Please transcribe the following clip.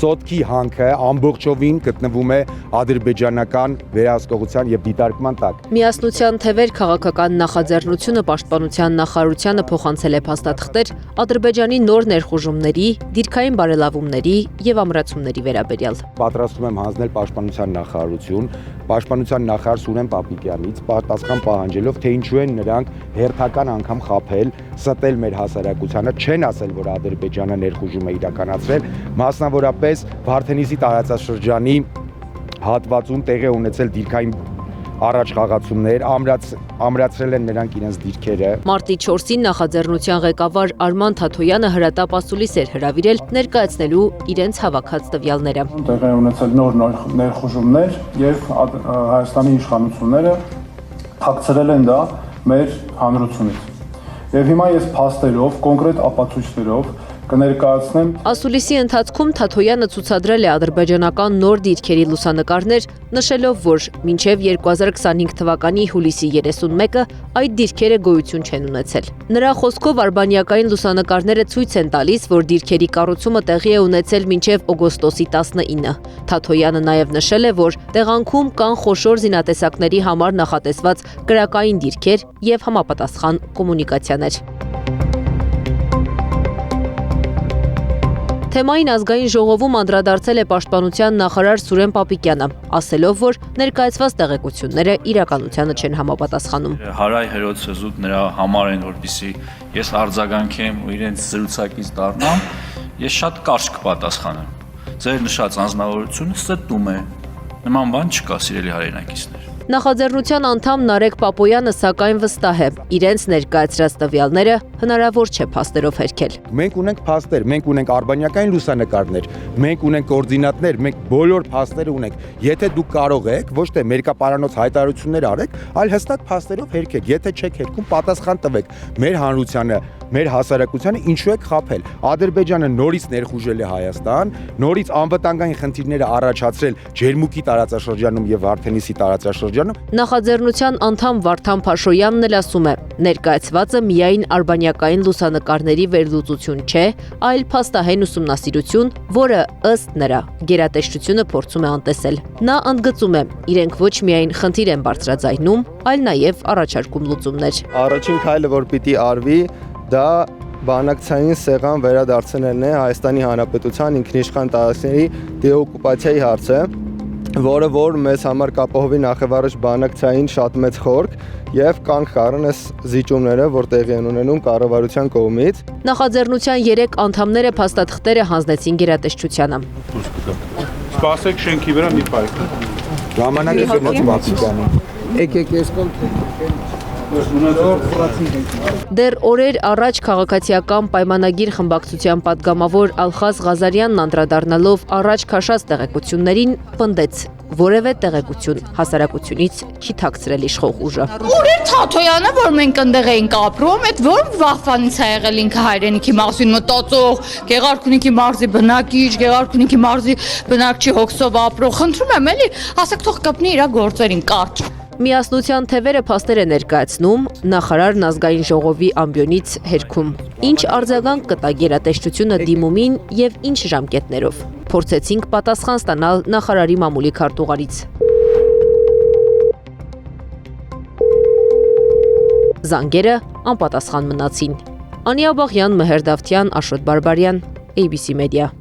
Սոտքի հանքը ամբողջովին գտնվում է ադրբեջանական վերահսկողության եւ դիտարկման տակ։ Միասնության թևեր քաղաքական նախաձեռնությունը պաշտպանության նախարարությանը փոխանցել է փաստաթղթեր Ադրբեջանի նոր ներխուժումների, դիրքային բարելավումների եւ ամրացումների վերաբերյալ։ Պատրաստում եմ հանձնել պաշտպանության նախարարություն, պաշտպանության նախարար Սուրեն Պապիկյանից պատասխան պահանջելով, թե ինչու են նրանք հերթական անգամ խաբել, ստել մեր հասարակությանը, չեն ասել, որ Ադրբեջանը ներխուժում է իրականացրել, մասնավորապես Վարդենիսի տարածաշրջանի հատվածում տեղի ունեցել դիրքային առաջ խաղացումներ, ամրացրել են նրանք իրենց դիրքերը։ Մարտի 4-ին նախաձեռնության ղեկավար Արման Թաթոյանը հրատապ ասուլիս էր հրավիրել ներկայացնելու իրենց հավաքած տվյալները։ Տեղի ունեցել նոր ներխուժումներ եւ Հայաստանի իշխանությունները հակցրել են դա մեր հանրությունից։ Եվ հիմա ես փաստերով, կոնկրետ ապացույցներով կներկայացնեմ։ Ասուլիսի ընթացքում Թաթոյանը ցուցադրել է ադրբեջանական նոր դիրքերի լուսանկարներ, նշելով, որ մինչև 2025 թվականի հուլիսի 31-ը այդ դիրքերը գոյություն չեն ունեցել։ Նրա խոսքով արբանյակային լուսանկարները ցույց են տալիս, որ դիրքերի կառուցումը տեղի է ունեցել մինչև օգոստոսի 19-ը։ Թաթոյանը նաև նշել է, որ տեղանքում կան խոշոր զինատեսակների համար նախատեսված կրակային դիրքեր եւ համապատասխան կոմունիկացիաներ։ Թեմային ազգային ժողովում անդրադարձել է պաշտպանության նախարար Սուրեն Պապիկյանը, ասելով, որ ներկայացված տեղեկությունները իրականությանը չեն համապատասխանում։ Հարայ հերոսը զուտ նրա համար են, որպեսզի ես արձագանքեմ ու իրենց զրուցակից դառնամ, ես շատ կարճ կպատասխանեմ։ Ձեր նշած անձնավորությունը ստում է։ Նման բան չկա, սիրելի հայրենակիցներ։ Նախաձեռնության անդամ Նարեկ Պապոյանը սակայն վստահ է, իրենց ներկայացրած տվյալները հնարավոր չէ փաստերով հերքել։ Մենք ունենք փաստեր, մենք ունենք արբանյակային լուսանկարներ, մենք ունենք կոորդինատներ, մենք բոլոր փաստերը ունենք։ Եթե դուք կարող եք ոչ թե մերկապարանոց հայտարարություններ արեք, այլ հստակ փաստերով հերքեք։ Եթե չեք հերքում, պատասխան տվեք մեր հանրությանը, մեր հասարակությանը ինչու եք խաբել։ Ադրբեջանը նորից ներխուժել է Հայաստան, նորից անվտանգային խնդիրները առաջացրել Ջերմուկի տարածաշրջանում եւ Վարդենիսի տարածաշրջանում։ Նախաձեռնության անդամ Վարդան Փաշոյանն էլ ասում է, ներկայացվածը միայն արբանյակային լուսանկարների վերլուծություն չէ, այլ փաստահեն ուսումնասիրություն, որը ըստ նրա գերատեսչությունը փորձում է անտեսել։ Նա ընդգծում է, իրենք ոչ միայն խնդիր են բարձրաձայնում, այլ նաև առաջարկում լուծումներ։ Առաջին քայլը, որ պիտի արվի, դա բանակցային սեղան վերադարձնելն է Հայաստանի Հանրապետության ինքնիշխան տարածքների դեօկուպացիայի հարցը, որը որ մեզ համար կապահովի նախևառաջ բանակցային շատ մեծ խորք եւ կանք կառն այս զիջումները, որ տեղի են ունենում կառավարության կողմից։ Նախաձեռնության 3 անդամները փաստաթղթերը հանձնեցին գերատեսչությանը։ Սպասեք շենքի վրա մի պայք։ Ժամանակը գնաց Պապիկյանը։ Եկեք ես կոմ Դեռ օրեր առաջ քաղաքացիական պայմանագիր խմբակցության падգամավոր Ալխազ Ղազարյանն անդրադառնալով առաջ քաշած տեղեկություններին պնդեց, որևէ տեղեկություն հասարակությունից չի թաքցրել իշխող ուժը։ Ուր էր Թաթոյանը, որ մենք այնտեղ էինք ապրում, այդ ո՞ր վախվանից է եղել ինքը հայրենիքի մասին մտածող, Գեղարքունիքի մարզի բնակիչ, Գեղարքունիքի մարզի բնակչի հոգսով ապրող, խնդրում եմ էլի, ասեք թող կպնի իր գործերին կարճ։ Միասնության թևերը փաստեր է ներկայացնում, նախարարն ազգային ժողովի ամբիոնից հերքում։ Ինչ արձագանք կտա գերատեսչությունը դիմումին եւ ինչ ժամկետներով։ Փորձեցինք պատասխան ստանալ նախարարի մամուլի քարտուղարից։ Զանգերը անպատասխան մնացին։ Անի Աբաղյան, Մեհեր Դավթյան, Աշոտ Բարբարյան, ABC Media։